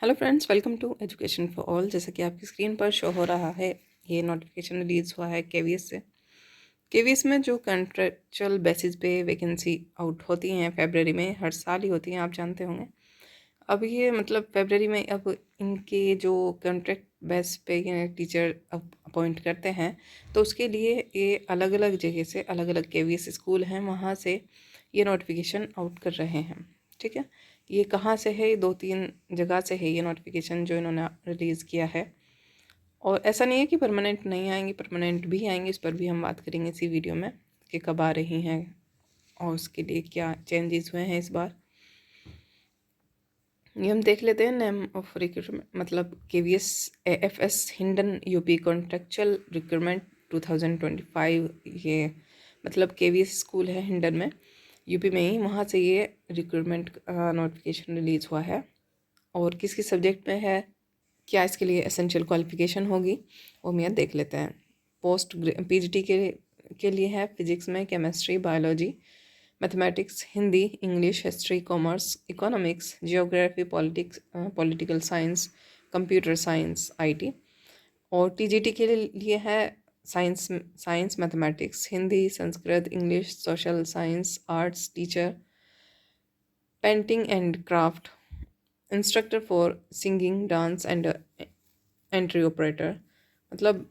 Hello friends, welcome to education for all. जैसा कि आपकी स्क्रीन पर शो हो रहा है, ये नोटिफिकेशन रिलीज़ हुआ है केवीएस से। केवीएस में जो कॉन्ट्रेक्चुअल बेसिस पे वैकेंसी आउट होती हैं फरवरी में, हर साल ही होती हैं, आप जानते होंगे। अब ये मतलब फरवरी में अब इनके जो कॉन्ट्रैक्ट बेस पे ये टीचर अपॉइंट करते हैं, तो उसके लिए ये अलग अलग जगह से, अलग अलग केवीएस स्कूल हैं, वहाँ से ये नोटिफिकेशन आउट कर रहे हैं। ठीक है, ये कहाँ से है? 2-3 जगह से है ये नोटिफिकेशन जो इन्होंने रिलीज़ किया है। और ऐसा नहीं है कि परमानेंट नहीं आएंगी, परमानेंट भी आएंगी। इस पर भी हम बात करेंगे इसी वीडियो में कि कब आ रही हैं और उसके लिए क्या चेंजेस हुए हैं इस बार। ये हम देख लेते हैं। नेम ऑफ रिक्रूटमेंट मतलब KVS AFS Hindon UP contractual recruitment 2025। ये मतलब केवीएस स्कूल है हिंडन में, यूपी में ही, वहाँ से ये रिक्रूटमेंट नोटिफिकेशन रिलीज़ हुआ है। और किस किस सब्जेक्ट में है, क्या इसके लिए एसेंशियल क्वालिफिकेशन होगी, वो हम यहाँ देख लेते हैं। पोस्ट पीजीटी के लिए है फिजिक्स में, chemistry, biology, mathematics, Hindi, English, history, commerce, economics, geography, politics, political science, computer science, IT. और टीजीटी के लिए है science, mathematics, Hindi, Sanskrit, English, social science, arts teacher, painting and craft, instructor for singing, dance and entry operator. मतलब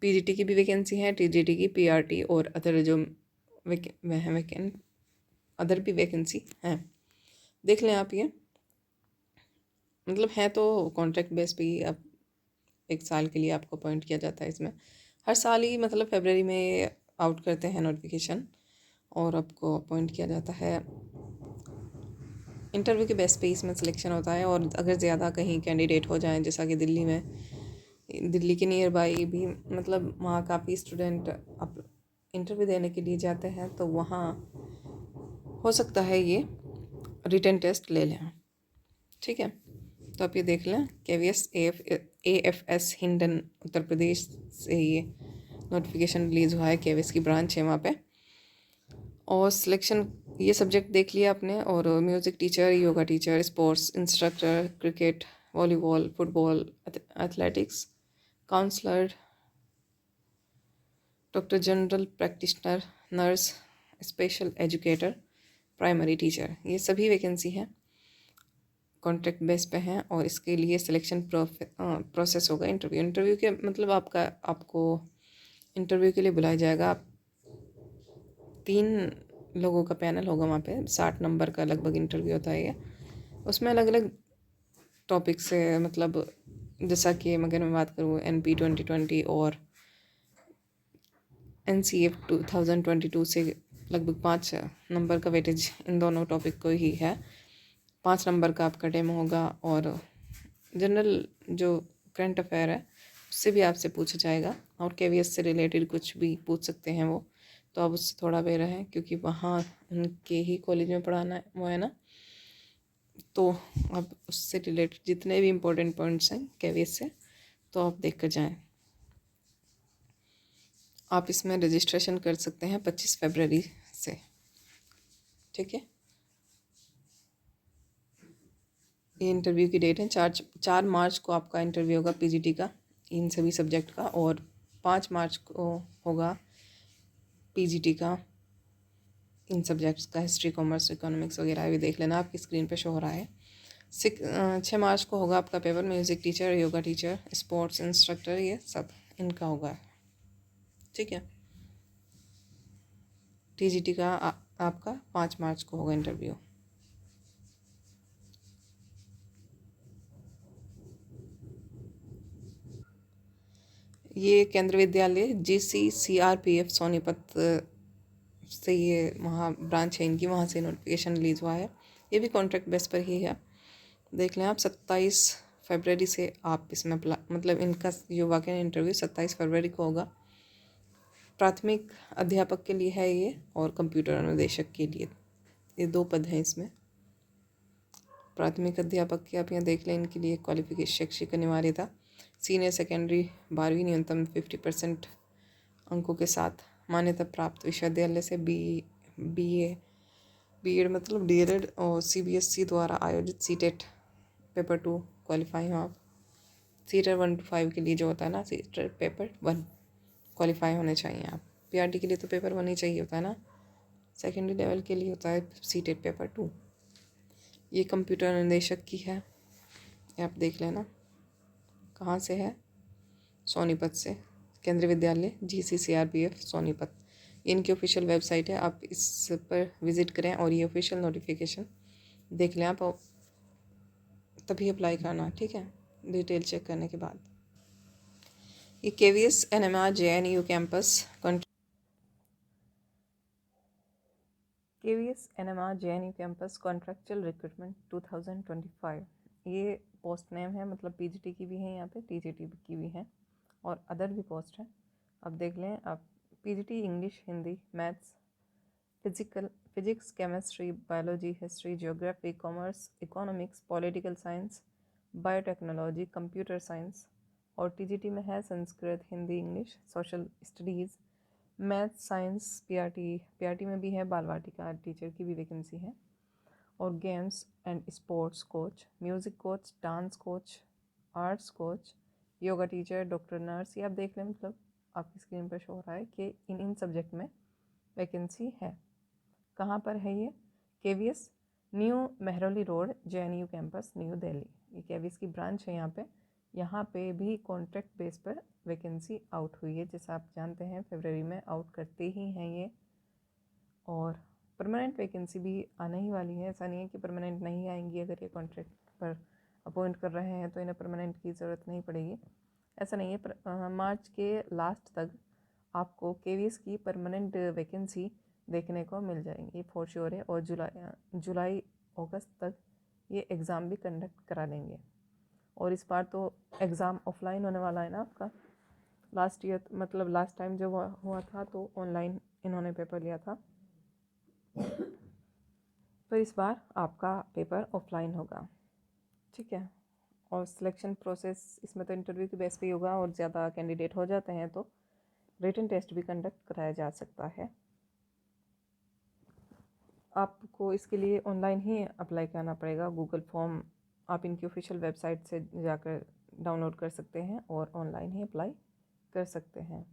PGT की भी vacancy है, TGT की, PRT और अदर जो अदर भी वैकेंसी हैं। देख लें आप। ये मतलब है तो कॉन्ट्रैक्ट बेस पे ही, अब 1 साल के लिए आपको अपॉइंट किया जाता है। इसमें हर साल ही मतलब फरवरी में आउट करते हैं नोटिफिकेशन और आपको अपॉइंट किया जाता है। इंटरव्यू के बेस पे इसमें सिलेक्शन होता है। और अगर ज़्यादा कहीं कैंडिडेट हो जाएं, जैसा कि दिल्ली में, दिल्ली के नियर बाई भी मतलब वहाँ काफ़ी स्टूडेंट अब इंटरव्यू देने के लिए जाते हैं, तो वहाँ हो सकता है ये रिटन टेस्ट ले लें। ठीक है, तो आप ये देख लें। केवीएस एएफएस हिंडन उत्तर प्रदेश से ये नोटिफिकेशन रिलीज़ हुआ है। केवीएस की ब्रांच है वहाँ पे। और सिलेक्शन, ये सब्जेक्ट देख लिया आपने। और music teacher, yoga teacher, sports instructor, cricket, volleyball, football, athletics, counsellor, doctor general practitioner, nurse, special educator, primary teacher, ये सभी वैकेंसी हैं, कॉन्ट्रैक्ट बेस पे हैं। और इसके लिए सिलेक्शन प्रोसेस होगा। इंटरव्यू के मतलब आपको इंटरव्यू के लिए बुलाया जाएगा। 3 लोगों का पैनल होगा वहाँ पे। 60 नंबर का लगभग इंटरव्यू होता है ये। उसमें अलग अलग टॉपिक से, मतलब जैसा कि अगर मैं बात करूँ NP 2020 और NCF 2022 से, लगभग 5 नंबर का वेटेज इन दोनों टॉपिक को ही है। 5 नंबर का आपका डेमो होगा। और जनरल जो करंट अफेयर है उससे भी आपसे पूछा जाएगा। और केवीएस से रिलेटेड कुछ भी पूछ सकते हैं वो, तो आप उससे थोड़ा अवेयर रहें, क्योंकि वहाँ उनके ही कॉलेज में पढ़ाना वो है ना। तो अब उससे रिलेटेड जितने भी इम्पोर्टेंट पॉइंट्स हैं केवीएस से, तो आप देख कर जाएँ। आप इसमें रजिस्ट्रेशन कर सकते हैं 25 फरवरी से। ठीक है, ये इंटरव्यू की डेट है। 4 मार्च को आपका इंटरव्यू होगा पीजीटी का, इन सभी सब्जेक्ट का। और 5 मार्च को होगा पीजीटी का, इन सब्जेक्ट्स का, हिस्ट्री, कॉमर्स, इकोनॉमिक्स वगैरह भी देख लेना, आपकी स्क्रीन पे शो हो रहा है। 6 मार्च को होगा आपका paper, music teacher, yoga teacher, sports instructor, ये सब इनका होगा। ठीक है, टीजीटी का आपका 5 मार्च को होगा इंटरव्यू। ये केंद्र विद्यालय GC CRPF सोनीपत से, ये वहाँ ब्रांच है इनकी, वहाँ से नोटिफिकेशन रिलीज़ हुआ है। ये भी कॉन्ट्रैक्ट बेस पर ही है। देख लें आप। 27 फरवरी से आप इसमें मतलब इनका जो वाकई इंटरव्यू 27 फरवरी को होगा। प्राथमिक अध्यापक के लिए है ये, और कंप्यूटर अनुदेशक के लिए, ये 2 पद हैं इसमें। प्राथमिक अध्यापक के आप यहाँ देख लें, इनके लिए क्वालिफिकेशन, शैक्षिक अनिवार्यता सीनियर सेकेंडरी 12वीं, न्यूनतम 50% अंकों के साथ, मान्यता प्राप्त विश्वविद्यालय से बीएड मतलब डीएलएड, और CBSE द्वारा आयोजित सीटेट पेपर 2 क्वालिफाई हो आप। सीटर 1 to 5 के लिए जो होता है ना, सीटर पेपर 1 क्वालिफाई होने चाहिए आप। पीआरटी के लिए तो पेपर 1 ही चाहिए होता है ना। सेकेंडरी लेवल के लिए होता है सीटेट पेपर 2। ये कंप्यूटर निदेशक की है, ये आप देख लेना। कहाँ से है? सोनीपत से, केंद्रीय विद्यालय GCCRPF सोनीपत। इनकी ऑफिशियल वेबसाइट है, आप इस पर विज़िट करें और ये ऑफिशियल नोटिफिकेशन देख लें आप, तभी अप्लाई करना, ठीक है, डिटेल चेक करने के बाद। ये KVS NMR JNU campus campus contractual recruitment 2025। ये पोस्ट नेम है, मतलब PGT की भी है यहाँ पे, TGT की भी है और अदर भी पोस्ट है। अब देख लें आप। PGT English, Hindi, maths, physics, chemistry, biology, history, geography, commerce, economics, political science, biotechnology, computer science. और TGT में है Sanskrit, Hindi, English, social studies, math, science. PRT में भी है बाल वाटिका टीचर की भी वैकेंसी है। और games and sports coach, music coach, dance coach, arts coach, yoga teacher, doctor, nurse. ये आप देख लें, मतलब आपकी स्क्रीन पर शो हो रहा है कि इन सब्जेक्ट में वैकेंसी है। कहाँ पर है ये? KVS new Mehrauli road, JNU campus, new Delhi. ये KVS की ब्रांच है यहाँ पे भी कॉन्ट्रैक्ट बेस पर वैकेंसी आउट हुई है, जैसा आप जानते हैं फरवरी में आउट करते ही हैं ये। और परमानेंट वैकेंसी भी आने ही वाली है, ऐसा नहीं है कि परमानेंट नहीं आएंगी। अगर ये कॉन्ट्रैक्ट पर अपॉइंट कर रहे हैं तो इन्हें परमानेंट की ज़रूरत नहीं पड़ेगी, ऐसा नहीं है। मार्च के लास्ट तक आपको KVS की परमानेंट वैकेंसी देखने को मिल जाएंगी, फॉर श्योर है। और जुलाई अगस्त तक ये एग्ज़ाम भी कंडक्ट करा लेंगे। और इस बार तो एग्ज़ाम ऑफलाइन होने वाला है ना आपका। लास्ट ईयर, मतलब लास्ट टाइम जब हुआ था तो ऑनलाइन इन्होंने पेपर लिया था, तो इस बार आपका पेपर ऑफलाइन होगा, ठीक है। और सिलेक्शन प्रोसेस इसमें तो इंटरव्यू की बेस पे ही होगा, और ज़्यादा कैंडिडेट हो जाते हैं तो रिटन टेस्ट भी कंडक्ट कराया जा सकता है। आपको इसके लिए ऑनलाइन ही अप्लाई करना पड़ेगा। गूगल फॉर्म आप इनकी ऑफिशियल वेबसाइट से जाकर डाउनलोड कर सकते हैं और ऑनलाइन ही अप्लाई कर सकते हैं।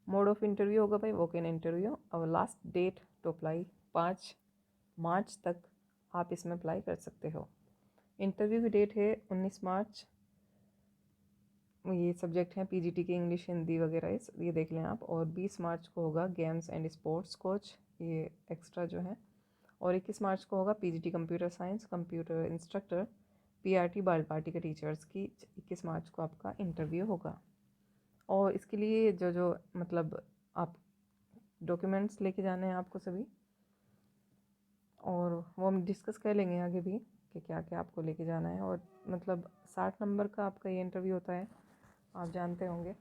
मोड ऑफ इंटरव्यू होगा भाई वॉक इन इंटरव्यू, और लास्ट डेट टू अप्लाई 5 मार्च तक आप इसमें अप्लाई कर सकते हो। इंटरव्यू की डेट है 19 मार्च। ये सब्जेक्ट हैं PGT के इंग्लिश, हिंदी वगैरह, ये देख लें आप। और 20 मार्च को होगा गेम्स एंड स्पोर्ट्स कोच, ये एक्स्ट्रा जो है। और 21 मार्च को होगा PGT computer science, computer instructor, PRT बाल वाटिका टीचर्स की 21 मार्च को आपका इंटरव्यू होगा। और इसके लिए जो मतलब आप डॉक्यूमेंट्स लेके जाने हैं आपको सभी, और वो हम डिस्कस कर लेंगे आगे भी कि क्या क्या आपको लेके जाना है। और मतलब 60 नंबर का आपका ये इंटरव्यू होता है, आप जानते होंगे।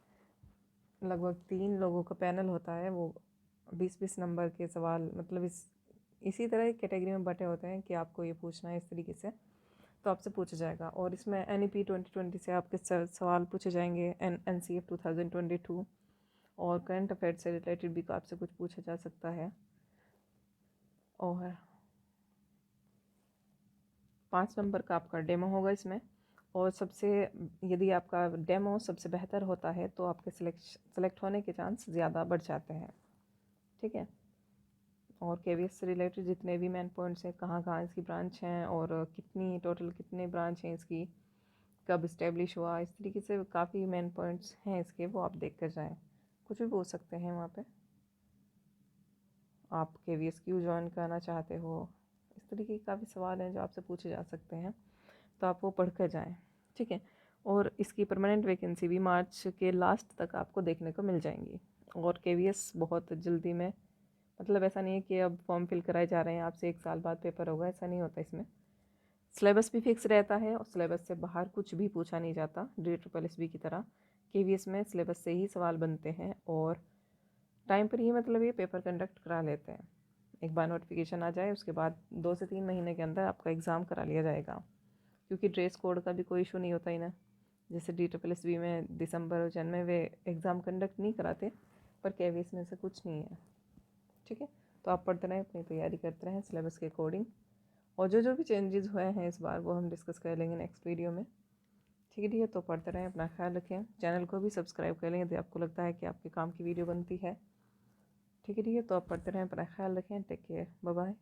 लगभग 3 लोगों का पैनल होता है, वो 20-20 नंबर के सवाल, मतलब इसी तरह कैटेगरी में बटे होते हैं कि आपको ये पूछना है इस तरीके से, तो आपसे पूछा जाएगा। और इसमें NEP 2020 से आपके सवाल पूछे जाएंगे, NCF 2022, और करंट अफेयर से रिलेटेड भी आपसे कुछ पूछा जा सकता है। और 5 नंबर का आपका डेमो होगा इसमें। और सबसे, यदि आपका डेमो सबसे बेहतर होता है तो आपके सेलेक्ट होने के चांस ज़्यादा बढ़ जाते हैं, ठीक है। और KVS से रिलेटेड जितने भी मेन पॉइंट्स हैं, कहाँ कहाँ इसकी ब्रांच हैं और कितने ब्रांच हैं इसकी, कब इस्टेब्लिश हुआ, इस तरीके से काफ़ी मेन पॉइंट्स हैं इसके, वो आप देख कर जाएँ। कुछ भी पूछ सकते हैं वहाँ पे, आप KVS क्यों ज्वाइन करना चाहते हो, इस तरीके के काफ़ी सवाल हैं जो आपसे पूछे जा सकते हैं, तो आप वो पढ़ कर जाएँ, ठीक है। और इसकी परमानेंट वैकेंसी भी मार्च के लास्ट तक आपको देखने को मिल जाएंगी। और KVS बहुत जल्दी में, मतलब ऐसा नहीं है कि अब फॉर्म फिल कराए जा रहे हैं, आपसे 1 साल बाद पेपर होगा, ऐसा नहीं होता इसमें। सिलेबस भी फिक्स रहता है और सिलेबस से बाहर कुछ भी पूछा नहीं जाता। DSSB की तरह KVS में सिलेबस से ही सवाल बनते हैं और टाइम पर ही, मतलब ये पेपर कंडक्ट करा लेते हैं। एक बार नोटिफिकेशन आ जाए उसके बाद 2 से 3 महीने के अंदर आपका एग्ज़ाम करा लिया जाएगा, क्योंकि ड्रेस कोड का भी कोई इशू नहीं होता ही ना। जैसे DSSB में दिसंबर और जन में वे एग्ज़ाम कंडक्ट नहीं कराते, पर KVS में से कुछ नहीं है, ठीक है। तो आप पढ़ते रहें, अपनी तैयारी करते रहें सिलेबस के अकॉर्डिंग, और जो जो भी चेंजेस हुए हैं इस बार वो हम डिस्कस कर लेंगे नेक्स्ट वीडियो में। ठीक है, तो पढ़ते रहें, अपना ख्याल रखें, चैनल को भी सब्सक्राइब कर लें यदि आपको लगता है कि आपके काम की वीडियो बनती है। ठीक है, तो आप पढ़ते रहें, अपना ख्याल रखें, टेक केयर, बाय बाय।